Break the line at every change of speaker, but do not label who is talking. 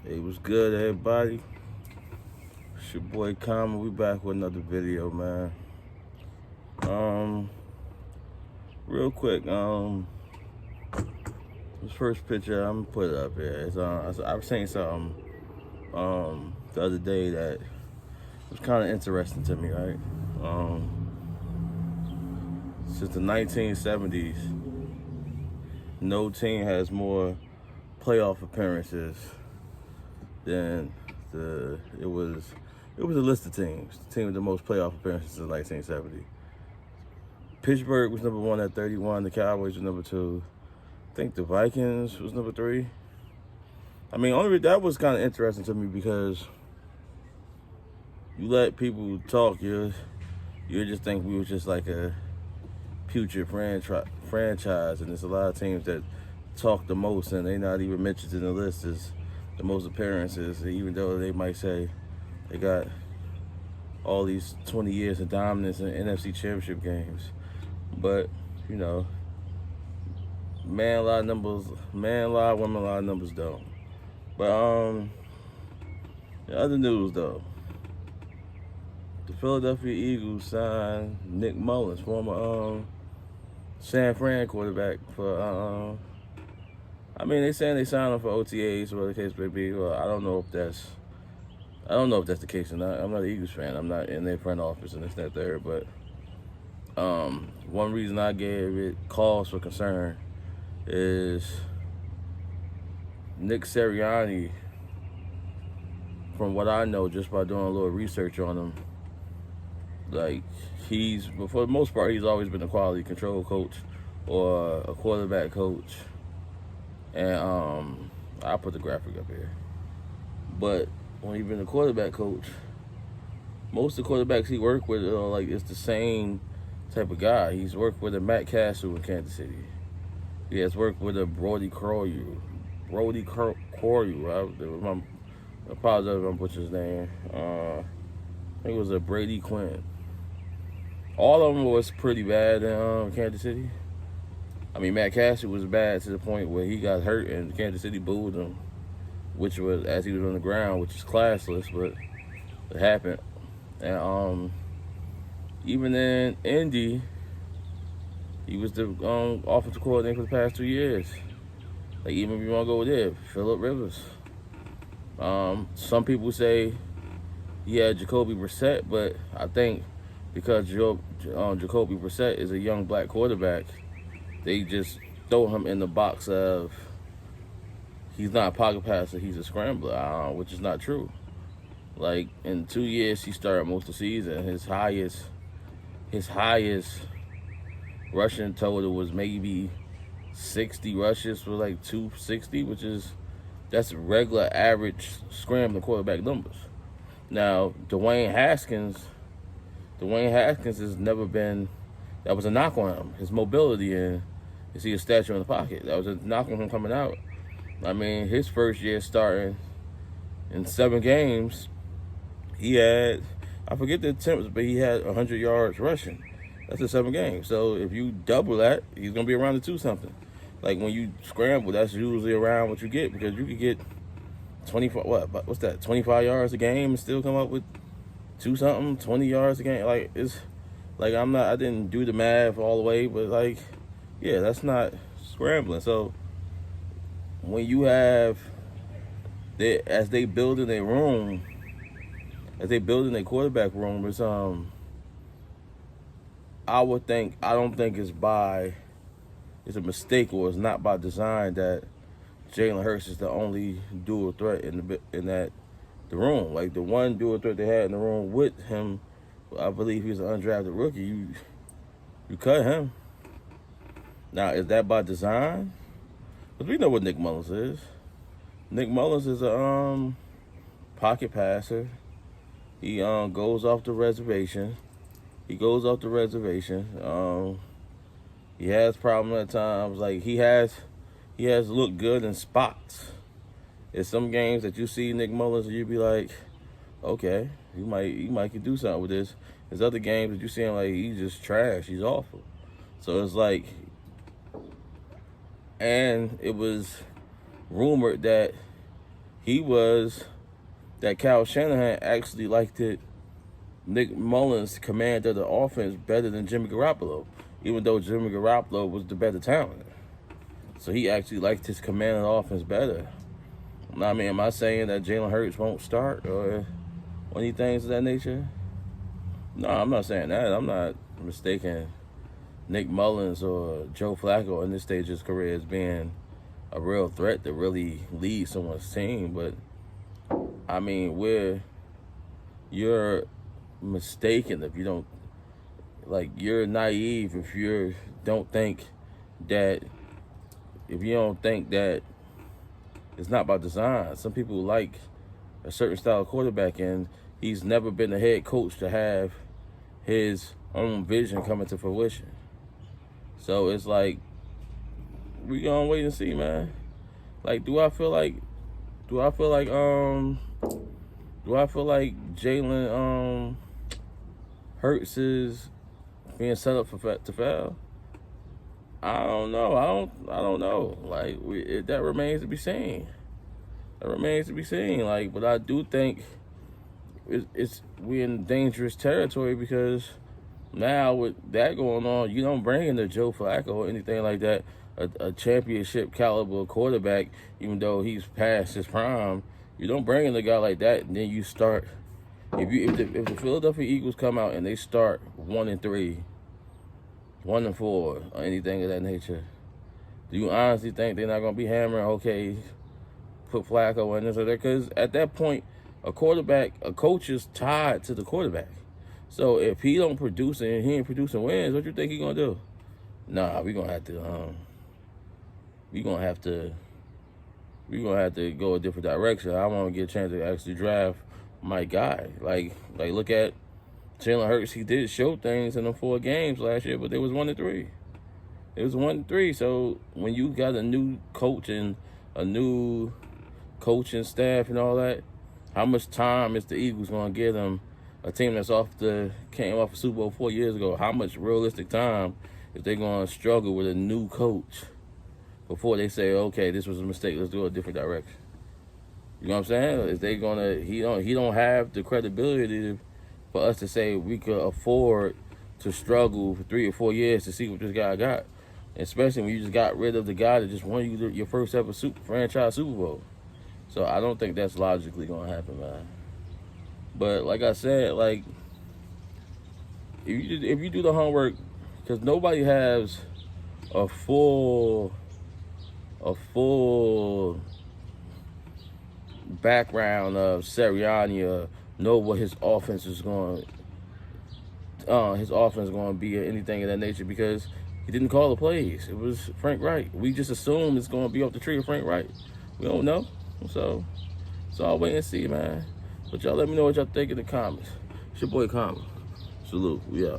Hey, what's good, everybody? It's your boy Common. We back with another video, man. Um, Real quick, this first picture I'm gonna put it up here. I was saying something the other day that was kind of interesting to me, right? Since the 1970s, no team has more playoff appearances than it was a list of teams. The team with the most playoff appearances since 1970. Pittsburgh was number one at 31. The Cowboys were number two. I think the Vikings was number three. I mean, that was kind of interesting to me because you let people talk, you just think we was just like a putrid franchise, and there's a lot of teams that talk the most, and they're not even mentioned in the list as the most appearances, even though they might say they got all these 20 years of dominance in NFC championship games. But, man, a lot of numbers, man, a lot of women, a lot of numbers don't. But, the other news, though. The Philadelphia Eagles signed Nick Mullins, former San Fran quarterback, for, they saying they signed him for OTAs or whatever the case may be. Well, I don't know if that's the case or not. I'm not an Eagles fan. I'm not in their front office and this, that, there. But one reason I gave it cause for concern is Nick Sirianni, from what I know, just by doing a little research on him, like for the most part, he's always been a quality control coach or a quarterback coach. And I'll put the graphic up here. But when he's been a quarterback coach, most of the quarterbacks he worked with it's the same type of guy. He's worked with a Matt Castle in Kansas City. He has worked with a Brody Croyle. I apologize if I'm butchering his name. I think it was a Brady Quinn. All of them was pretty bad in Kansas City. I mean, Matt Castle was bad to the point where he got hurt and Kansas City booed him, which was as he was on the ground, which is classless, but it happened. And even in Indy, he was the offensive coordinator for the past 2 years. Like, even if you want to go there, Phillip Rivers. Some people say he had Jacoby Brissett, but I think because Jacoby Brissett is a young black quarterback, they just throw him in the box of he's not a pocket passer, he's a scrambler, which is not true. Like, in 2 years, he started most of the season. His highest rushing total was maybe 60 rushes for like 260, that's regular average scrambling quarterback numbers. Now, Dwayne Haskins has never been, that was a knock on him, his mobility and is he a statue in the pocket. That was a knock on him coming out. I mean, his first year starting in 7 games, he had, I forget the attempts, but he had 100 yards rushing. That's in 7 games. So if you double that, he's going to be around the 2-something. Like, when you scramble, that's usually around what you get, because you could get 25, what's that, 25 yards a game and still come up with 2-something, 20 yards a game. Like, it's, like, I didn't do the math all the way, but, like, yeah, that's not scrambling. So when you have, as they build in their room, as they build in their quarterback room, it's I don't think it's a mistake or it's not by design that Jalen Hurts is the only dual threat in the room. Like, the one dual threat they had in the room with him, I believe he's an undrafted rookie. You cut him. Now, is that by design? Because we know what Nick Mullins is. Nick Mullins is a pocket passer. He goes off the reservation. He has problems at times. Like, he has looked good in spots. There's some games that you see Nick Mullins and you be like, okay, he might could do something with this. There's other games that you see him like he's just trash. He's awful. So it's like, and it was rumored that he was that Kyle Shanahan actually liked it. Nick Mullins commanded the offense better than Jimmy Garoppolo, even though Jimmy Garoppolo was the better talent. So he actually liked his command of the offense better. I mean, am I saying that Jalen Hurts won't start or any things of that nature? No, I'm not saying that. I'm not mistaking Nick Mullins or Joe Flacco in this stage of his career as being a real threat to really lead someone's team. But, I mean, you're mistaken if you don't, like, you're naive if you don't think that, it's not about design. Some people like a certain style of quarterback, and he's never been a head coach to have his own vision coming to fruition. So it's like, we gonna wait and see, man. Like, do I feel like Jalen Hurts is being set up to fail? I don't know. I don't know. Like, that remains to be seen. Like, but I do think we're in dangerous territory, because now with that going on, you don't bring in the Joe Flacco or anything like that, a championship caliber quarterback, even though he's past his prime. You don't bring in a guy like that, and then you start. If the Philadelphia Eagles come out and they start 1-3, 1-4, or anything of that nature, do you honestly think they're not gonna be hammering? Okay, put Flacco in this or that? Because at that point, a coach is tied to the quarterback. So if he don't produce and he ain't producing wins, what you think he gonna do? Nah, we gonna have to go a different direction. I want to get a chance to actually draft my guy. Like look at Jalen Hurts. He did show things in the 4 games last year, but it was 1-3. It was 1-3. So when you got a new coach and a new coaching staff and all that, how much time is the Eagles gonna give them? A team that's came off a Super Bowl 4 years ago. How much realistic time is they gonna struggle with a new coach before they say, okay, this was a mistake, let's do a different direction? You know what I'm saying? Is they gonna? He don't have the credibility for us to say we could afford to struggle for 3 or 4 years to see what this guy got. Especially when you just got rid of the guy that just won you your first ever franchise Super Bowl. So I don't think that's logically gonna happen, man. But like I said, like, if you do the homework, because nobody has a full background of Sirianni, or know what his offense is going to be or anything of that nature, because he didn't call the plays. It was Frank Wright. We just assume it's going to be off the tree of Frank Wright. We don't know. So I'll wait and see, man. But y'all let me know what y'all think in the comments. It's your boy Common. Salute. We out.